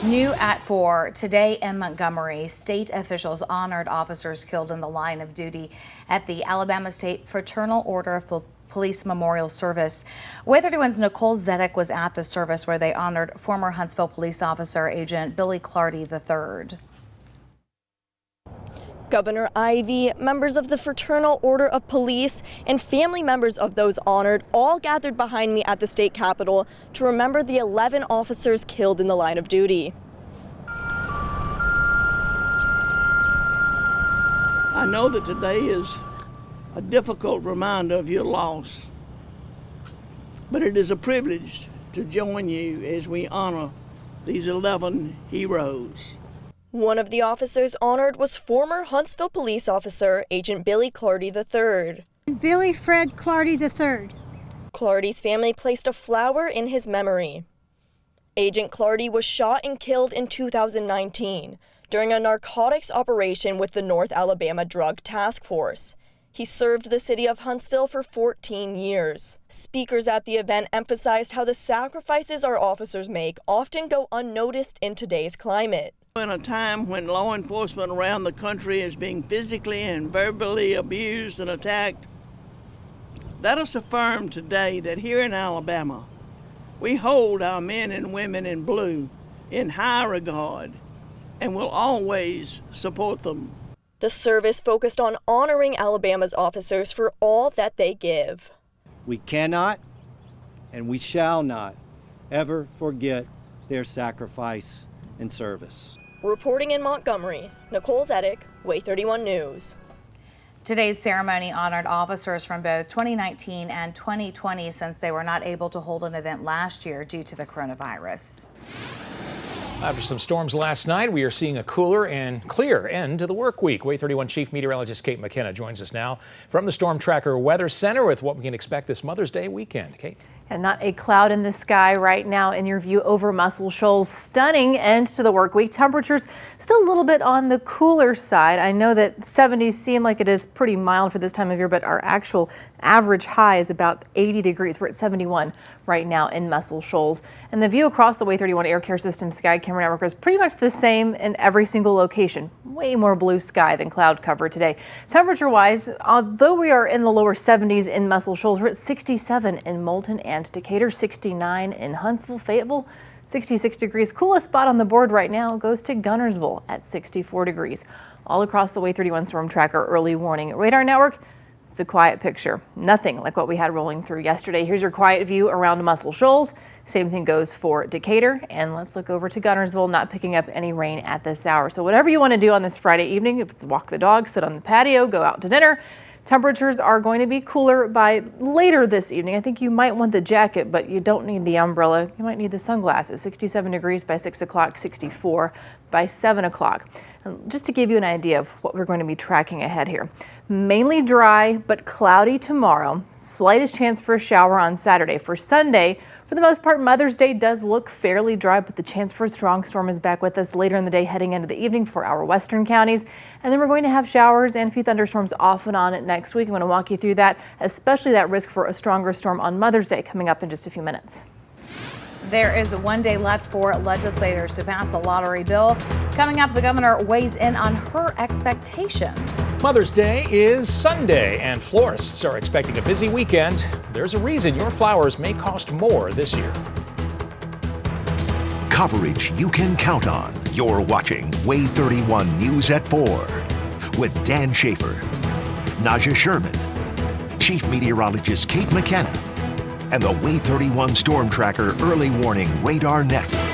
New at 4, today in Montgomery, state officials honored officers killed in the line of duty at the Alabama State Fraternal Order of Police Memorial Service. WAAY 31's Nicole Zedek was at the service where they honored former Huntsville police officer Agent Billy Clardy III. Governor Ivey, members of the Fraternal Order of Police, and family members of those honored all gathered behind me at the state capitol to remember the 11 officers killed in the line of duty. I know that today is a difficult reminder of your loss, but it is a privilege to join you as we honor these 11 heroes. One of the officers honored was former Huntsville police officer Agent Billy Clardy III. Billy Fred Clardy III. Clardy's family placed a flower in his memory. Agent Clardy was shot and killed in 2019 during a narcotics operation with the North Alabama Drug Task Force. He served the city of Huntsville for 14 years. Speakers at the event emphasized how the sacrifices our officers make often go unnoticed in today's climate. In a time when law enforcement around the country is being physically and verbally abused and attacked, let us affirm today that here in Alabama, we hold our men and women in blue in high regard and will always support them. The service focused on honoring Alabama's officers for all that they give. We cannot and we shall not ever forget their sacrifice and service. Reporting in Montgomery, Nicole Zedek, WAAY 31 News. Today's ceremony honored officers from both 2019 and 2020 since they were not able to hold an event last year due to the coronavirus. After some storms last night, we are seeing a cooler and clear end to the work week. WAAY 31 Chief Meteorologist Kate McKenna joins us now from the Storm Tracker Weather Center with what we can expect this Mother's Day weekend. Kate. And not a cloud in the sky right now in your view over Muscle Shoals. Stunning end to the work week. Temperatures still a little bit on the cooler side. I know that 70s seem like it is pretty mild for this time of year, but our actual average high is about 80 degrees. We're at 71 right now in Muscle Shoals. And the view across the WAAY 31 Air Care System Sky Camera Network is pretty much the same in every single location. Way more blue sky than cloud cover today. Temperature-wise, although we are in the lower 70s in Muscle Shoals, we're at 67 in Moulton and Decatur, 69 in Huntsville, Fayetteville, 66 degrees. Coolest spot on the board right now goes to Gunnersville at 64 degrees. All across the WAAY 31 Storm Tracker early warning radar network. It's a quiet picture. Nothing like what we had rolling through yesterday. Here's your quiet view around Muscle Shoals. Same thing goes for Decatur. And let's look over to Gunnersville, not picking up any rain at this hour. So whatever you want to do on this Friday evening, if it's walk the dog, sit on the patio, go out to dinner, temperatures are going to be cooler by later this evening. I think you might want the jacket, but you don't need the umbrella. You might need the sunglasses. 67 degrees by 6 o'clock, 64 by 7 o'clock. Just to give you an idea of what we're going to be tracking ahead here. Mainly dry, but cloudy tomorrow. Slightest chance for a shower on Saturday. For Sunday, for the most part, Mother's Day does look fairly dry, but the chance for a strong storm is back with us later in the day, heading into the evening for our western counties. And then we're going to have showers and a few thunderstorms off and on next week. I'm going to walk you through that, especially that risk for a stronger storm on Mother's Day coming up in just a few minutes. There is one day left for legislators to pass a lottery bill. Coming up, the governor weighs in on her expectations. Mother's Day is Sunday, and florists are expecting a busy weekend. There's a reason your flowers may cost more this year. Coverage you can count on. You're watching WAAY 31 News at 4 with Dan Schaefer, Naja Sherman, Chief Meteorologist Kate McKenna, and the WAAY 31 Storm Tracker Early Warning Radar Network.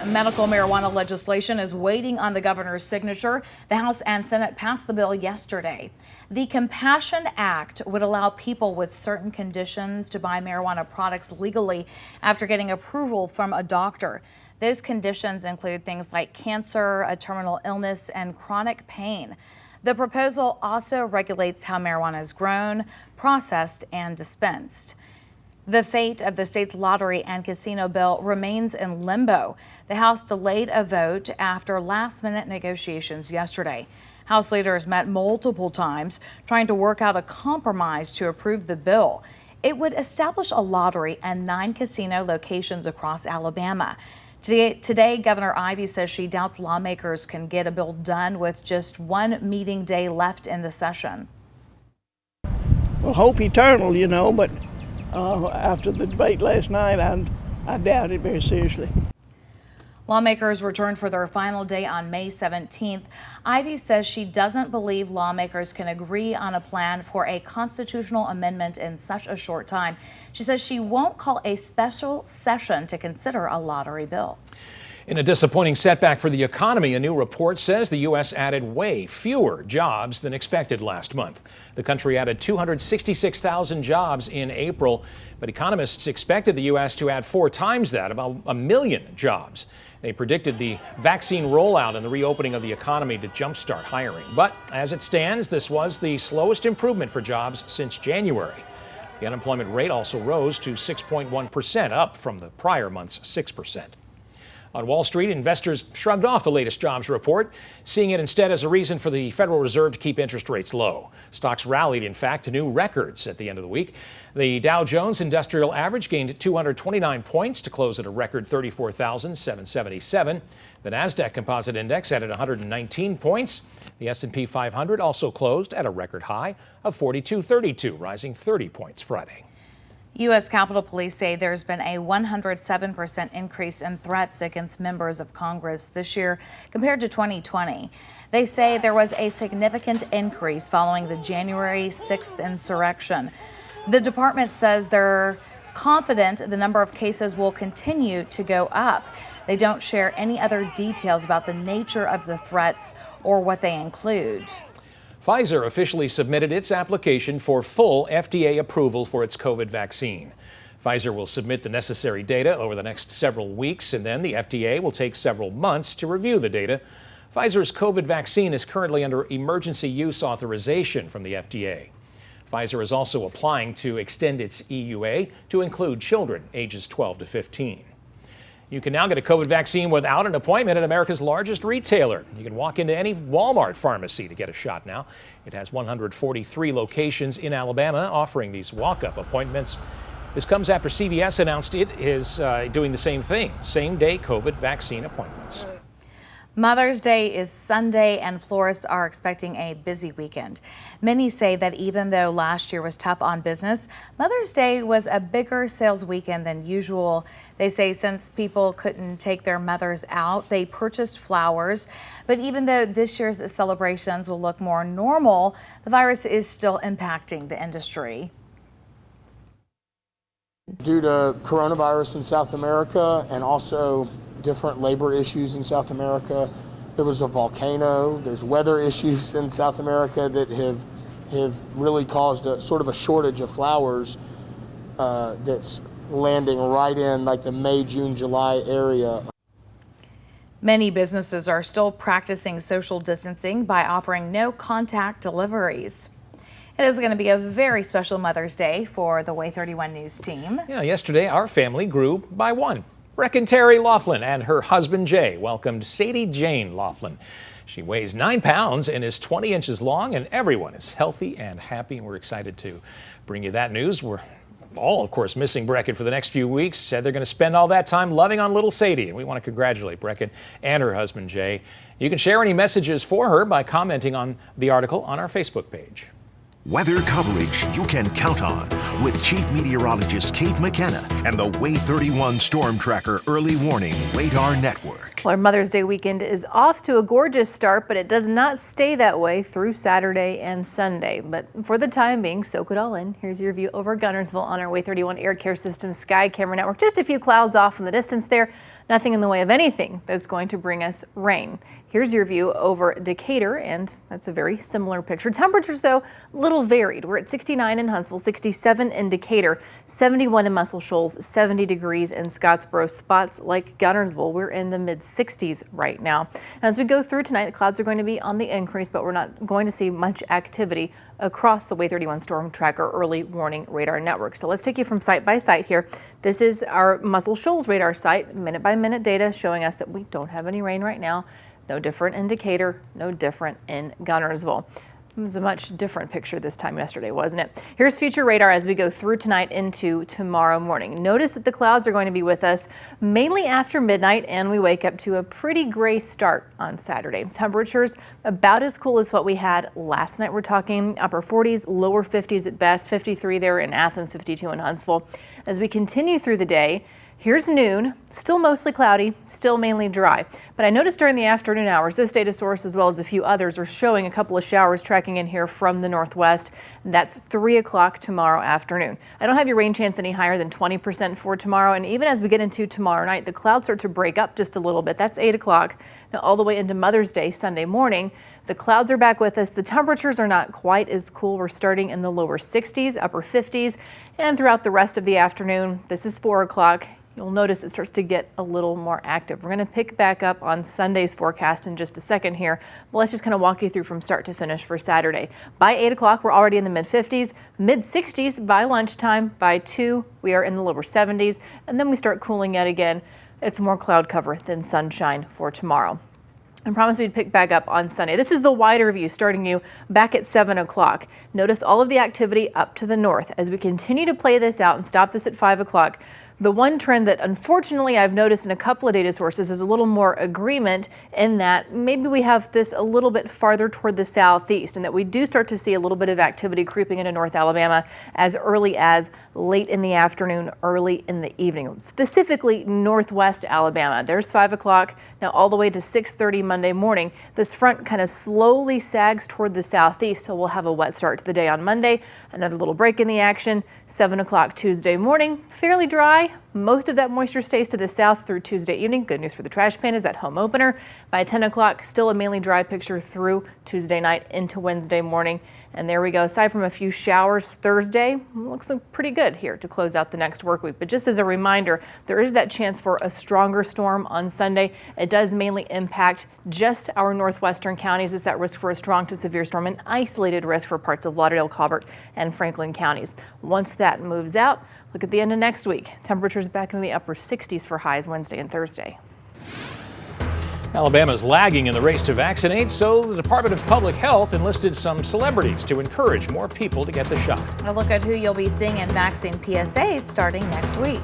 Medical marijuana legislation is waiting on the governor's signature. The House and Senate passed the bill yesterday. The Compassion Act would allow people with certain conditions to buy marijuana products legally after getting approval from a doctor. Those conditions include things like cancer, a terminal illness, and chronic pain. The proposal also regulates how marijuana is grown, processed, and dispensed. The fate of the state's lottery and casino bill remains in limbo. The House delayed a vote after last-minute negotiations yesterday. House leaders met multiple times trying to work out a compromise to approve the bill. It would establish a lottery and 9 casino locations across Alabama. Today, Governor Ivey says she doubts lawmakers can get a bill done with just one meeting day left in the session. Well, hope eternal, but after the debate last night, I doubt it very seriously. Lawmakers returned for their final day on May 17th. Ivey says she doesn't believe lawmakers can agree on a plan for a constitutional amendment in such a short time. She says she won't call a special session to consider a lottery bill. In a disappointing setback for the economy, a new report says the U.S. added way fewer jobs than expected last month. The country added 266,000 jobs in April, but economists expected the U.S. to add 4 times that, about 1 million jobs. They predicted the vaccine rollout and the reopening of the economy to jumpstart hiring. But as it stands, this was the slowest improvement for jobs since January. The unemployment rate also rose to 6.1%, up from the prior month's 6%. On Wall Street, investors shrugged off the latest jobs report, seeing it instead as a reason for the Federal Reserve to keep interest rates low. Stocks rallied, in fact, to new records at the end of the week. The Dow Jones Industrial Average gained 229 points to close at a record 34,777. The Nasdaq Composite Index added 119 points. The S&P 500 also closed at a record high of 4232, rising 30 points Friday. U.S. Capitol Police say there's been a 107% increase in threats against members of Congress this year compared to 2020. They say there was a significant increase following the January 6th insurrection. The department says they're confident the number of cases will continue to go up. They don't share any other details about the nature of the threats or what they include. Pfizer officially submitted its application for full FDA approval for its COVID vaccine. Pfizer will submit the necessary data over the next several weeks, and then the FDA will take several months to review the data. Pfizer's COVID vaccine is currently under emergency use authorization from the FDA. Pfizer is also applying to extend its EUA to include children ages 12 to 15. You can now get a COVID vaccine without an appointment at America's largest retailer. You can walk into any Walmart pharmacy to get a shot now. It has 143 locations in Alabama offering these walk-up appointments. This comes after CVS announced it is doing the same thing, same-day COVID vaccine appointments. Mother's Day is Sunday, and florists are expecting a busy weekend. Many say that even though last year was tough on business, Mother's Day was a bigger sales weekend than usual. They say since people couldn't take their mothers out, they purchased flowers. But even though this year's celebrations will look more normal, the virus is still impacting the industry. Due to coronavirus in South America and also different labor issues in South America, there was a volcano, there's weather issues in South America that have really caused a sort of a shortage of flowers that's landing right in like the May, June, July area. Many businesses are still practicing social distancing by offering no contact deliveries. It is going to be a very special Mother's Day for the WAAY 31 News team. Yeah, yesterday our family grew by one. Brecken Terry Laughlin and her husband Jay welcomed Sadie Jane Laughlin. She weighs 9 pounds and is 20 inches long, and everyone is healthy and happy. We're excited to bring you that news. We're all, of course, missing Brecken for the next few weeks. Said they're going to spend all that time loving on little Sadie, and we want to congratulate Brecken and her husband Jay. You can share any messages for her by commenting on the article on our Facebook page. Weather coverage you can count on with Chief Meteorologist Kate McKenna and the WAAY 31 Storm Tracker Early Warning Radar Network. Well, our Mother's Day weekend is off to a gorgeous start, but it does not stay that way through Saturday and Sunday. But for the time being, soak it all in. Here's your view over Gunnersville on our WAAY 31 Air Care System Sky Camera Network. Just a few clouds off in the distance there. Nothing in the way of anything that's going to bring us rain. Here's your view over Decatur, and that's a very similar picture. Temperatures, though, a little varied. We're at 69 in Huntsville, 67 in Decatur, 71 in Muscle Shoals, 70 degrees in Scottsboro. Spots like Gunnersville, we're in the mid-60s right now. As we go through tonight, the clouds are going to be on the increase, but we're not going to see much activity across the WAAY 31 Storm Tracker early warning radar network. So let's take you from site by site here. This is our Muscle Shoals radar site, minute by minute data showing us that we don't have any rain right now. No different in Decatur, no different in Gunnersville. It was a much different picture this time yesterday, wasn't it? Here's future radar as we go through tonight into tomorrow morning. Notice that the clouds are going to be with us mainly after midnight, and we wake up to a pretty gray start on Saturday. Temperatures about as cool as what we had last night. We're talking upper 40s, lower 50s at best, 53 there in Athens, 52 in Huntsville. As we continue through the day, here's noon, still mostly cloudy, still mainly dry. But I noticed during the afternoon hours, this data source as well as a few others are showing a couple of showers tracking in here from the northwest. That's 3 o'clock tomorrow afternoon. I don't have your rain chance any higher than 20% for tomorrow. And even as we get into tomorrow night, the clouds start to break up just a little bit. That's 8 o'clock. Now all the way into Mother's Day, Sunday morning. The clouds are back with us. The temperatures are not quite as cool. We're starting in the lower 60s, upper 50s, and throughout the rest of the afternoon. This is 4 o'clock. You'll notice it starts to get a little more active. We're going to pick back up on Sunday's forecast in just a second here, but let's just kind of walk you through from start to finish for Saturday. By 8 o'clock, we're already in the mid-50s, mid-60s by lunchtime. By 2, we are in the lower 70s, and then we start cooling yet again. It's more cloud cover than sunshine for tomorrow. I promised we'd pick back up on Sunday. This is the wider view starting you back at 7 o'clock. Notice all of the activity up to the north as we continue to play this out and stop this at 5 o'clock. The one trend that unfortunately I've noticed in a couple of data sources is a little more agreement in that maybe we have this a little bit farther toward the southeast and that we do start to see a little bit of activity creeping into North Alabama as early as late in the afternoon, early in the evening, specifically northwest Alabama. There's 5 o'clock now all the way to 6:30 Monday morning. This front kind of slowly sags toward the southeast, so we'll have a wet start to the day on Monday. Another little break in the action. 7 o'clock Tuesday morning, fairly dry. Most of that moisture stays to the south through Tuesday evening. Good news for the trash pan is that home opener. By 10 o'clock, still a mainly dry picture through Tuesday night into Wednesday morning. And there we go. Aside from a few showers Thursday, looks pretty good here to close out the next work week. But just as a reminder, there is that chance for a stronger storm on Sunday. It does mainly impact just our northwestern counties. It's at risk for a strong to severe storm and isolated risk for parts of Lauderdale, Colbert, and Franklin counties. Once that moves out, look at the end of next week. Temperatures back in the upper 60s for highs Wednesday and Thursday. Alabama's lagging in the race to vaccinate, so the Department of Public Health enlisted some celebrities to encourage more people to get the shot. A look at who you'll be seeing in vaccine PSAs starting next week.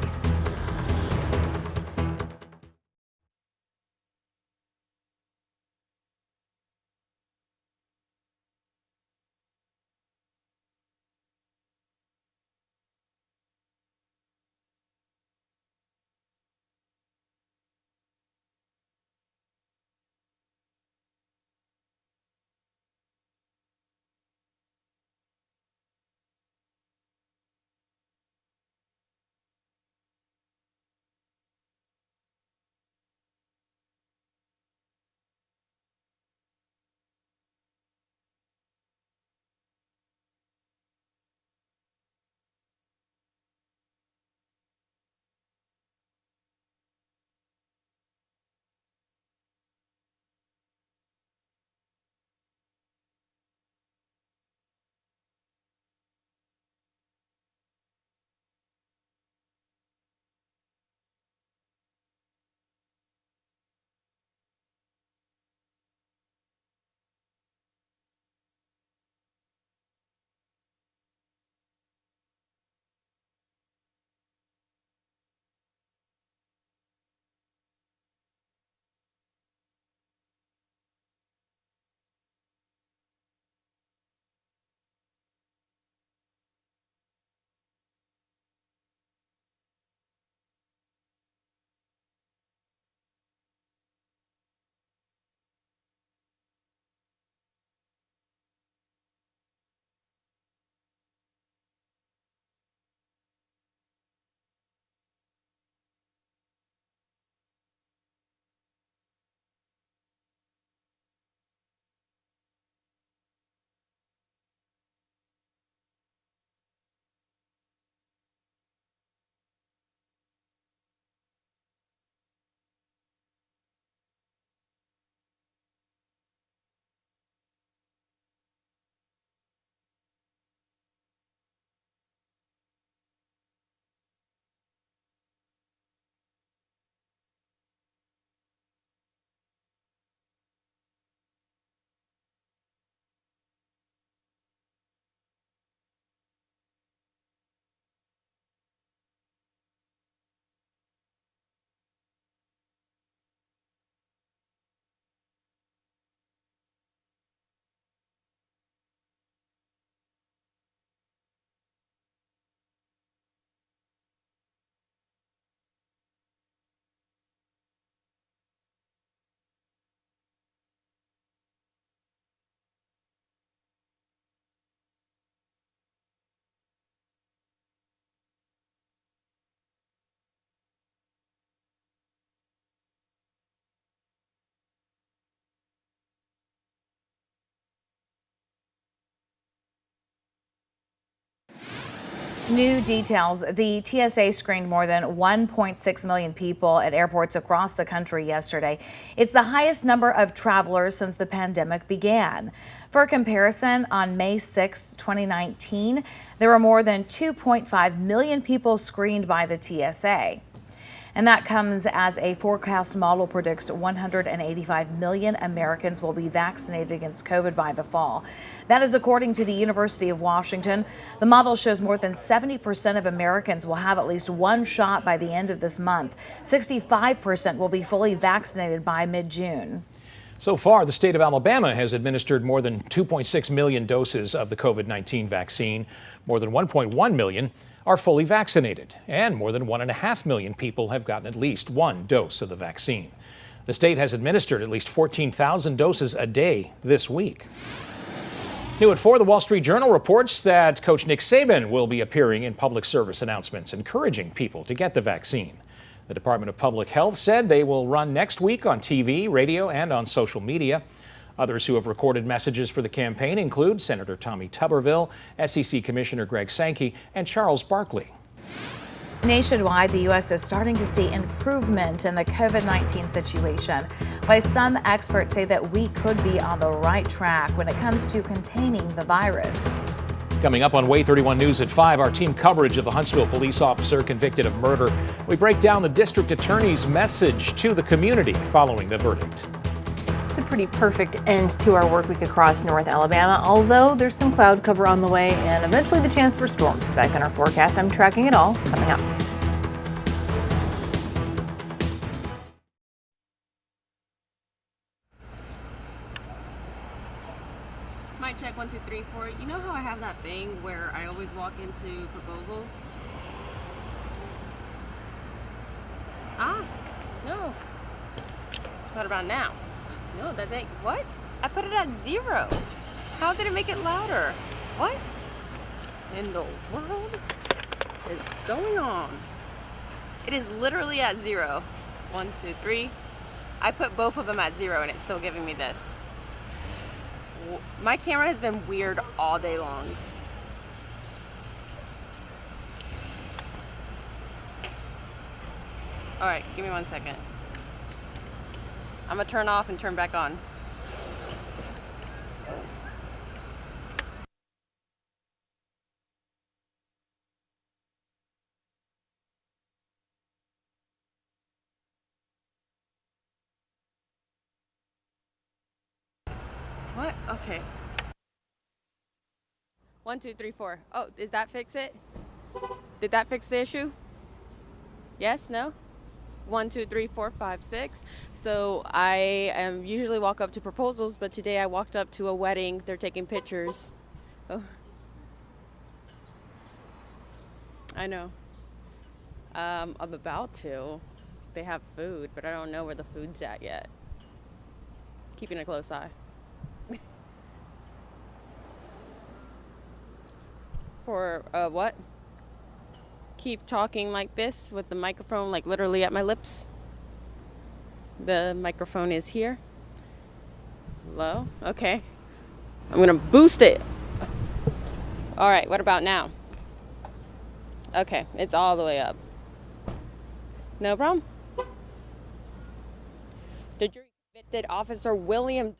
New details. The TSA screened more than 1.6 million people at airports across the country yesterday. It's the highest number of travelers since the pandemic began. For comparison, on May 6, 2019, there were more than 2.5 million people screened by the TSA. And that comes as a forecast model predicts 185 million Americans will be vaccinated against COVID by the fall. That is according to the University of Washington. The model shows more than 70% of Americans will have at least one shot by the end of this month. 65% will be fully vaccinated by mid-June. So far, the state of Alabama has administered more than 2.6 million doses of the COVID-19 vaccine. More than 1.1 million are fully vaccinated, and more than 1.5 million people have gotten at least one dose of the vaccine. The state has administered at least 14,000 doses a day this week. New at 4, the Wall Street Journal reports that Coach Nick Saban will be appearing in public service announcements encouraging people to get the vaccine. The Department of Public Health said they will run next week on TV, radio, and on social media. Others who have recorded messages for the campaign include Senator Tommy Tuberville, SEC Commissioner Greg Sankey, and Charles Barkley. Nationwide, the U.S. is starting to see improvement in the COVID-19 situation. While some experts say that we could be on the right track when it comes to containing the virus. Coming up on WAAY 31 News at 5, our team coverage of the Huntsville police officer convicted of murder. We break down the district attorney's message to the community following the verdict. It's a pretty perfect end to our work week across North Alabama, although there's some cloud cover on the way and eventually the chance for storms back in our forecast. I'm tracking it all coming up. Mic check 1 2 3 4. You know how I have that thing where I always walk into proposals? No. What about now? No, that ain't. What? I put it at 0. How did it make it louder? What in the world is going on? It is literally at 0. 1 2 3. I put both of them at 0 and it's still giving me this. My camera has been weird all day long. All right, give me 1 second. I'm gonna turn off and turn back on. What? Okay. 1 2 3 4. Oh, did that fix it? Did that fix the issue? Yes? No? 1 2 3 4 5 6. So I usually walk up to proposals, but today I walked up to a wedding. They're taking pictures. Oh. I know. I'm about to. They have food, but I don't know where the food's at yet. Keeping a close eye. For what? Keep talking like this with the microphone like literally at my lips. The microphone is here. Low. Okay. I'm gonna boost it. All right, what about now? Okay, it's all the way up. No problem. The jury convicted Officer William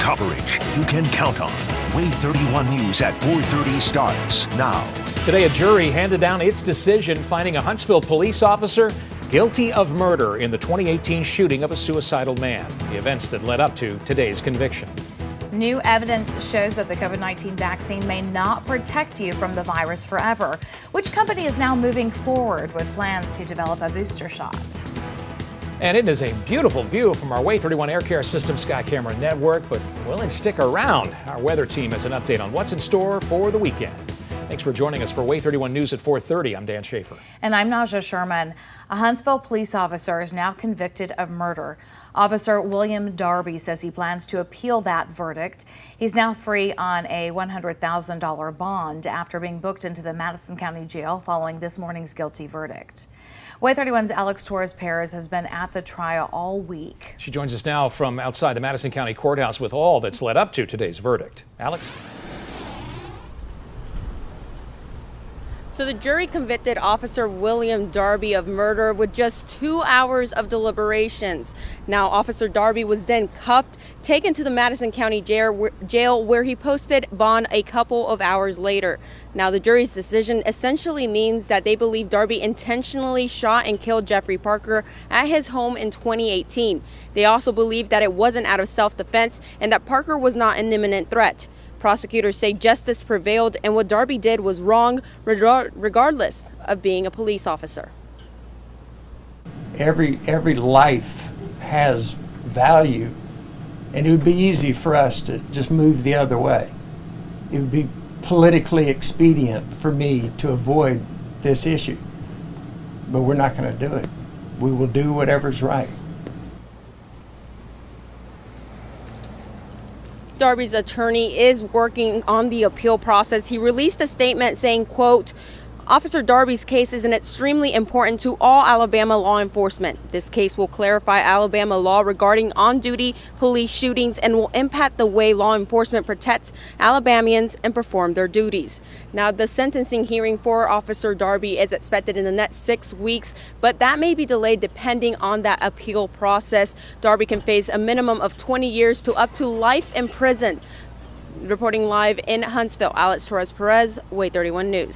Coverage you can count on. WAAY 31 News at 4:30 starts now. Today, a jury handed down its decision finding a Huntsville police officer guilty of murder in the 2018 shooting of a suicidal man. The events that led up to today's conviction. New evidence shows that the COVID-19 vaccine may not protect you from the virus forever. Which company is now moving forward with plans to develop a booster shot? And it is a beautiful view from our WAAY 31 Air Care System Sky Camera Network, but will it stick around? Our weather team has an update on what's in store for the weekend. Thanks for joining us for WAAY 31 News at 4:30. I'm Dan Schaefer. And I'm Naja Sherman. A Huntsville police officer is now convicted of murder. Officer William Darby says he plans to appeal that verdict. He's now free on a $100,000 bond after being booked into the Madison County Jail following this morning's guilty verdict. WAAY 31's Alex Torres-Perez has been at the trial all week. She joins us now from outside the Madison County Courthouse with all that's led up to today's verdict. Alex? So the jury convicted Officer William Darby of murder with just 2 hours of deliberations. Now, Officer Darby was then cuffed, taken to the Madison County jail where he posted bond a couple of hours later. Now, the jury's decision essentially means that they believe Darby intentionally shot and killed Jeffrey Parker at his home in 2018. They also believe that it wasn't out of self-defense and that Parker was not an imminent threat. Prosecutors say justice prevailed and what Darby did was wrong regardless of being a police officer. Every life has value, and it would be easy for us to just move the other way. It would be politically expedient for me to avoid this issue, but we're not going to do it. We will do whatever's right. Darby's attorney is working on the appeal process. He released a statement saying, quote, Officer Darby's case is extremely important to all Alabama law enforcement. This case will clarify Alabama law regarding on-duty police shootings and will impact the way law enforcement protects Alabamians and perform their duties. Now, the sentencing hearing for Officer Darby is expected in the next 6 weeks, but that may be delayed depending on that appeal process. Darby can face a minimum of 20 years to up to life in prison. Reporting live in Huntsville, Alex Torres-Perez, WAAY 31 News.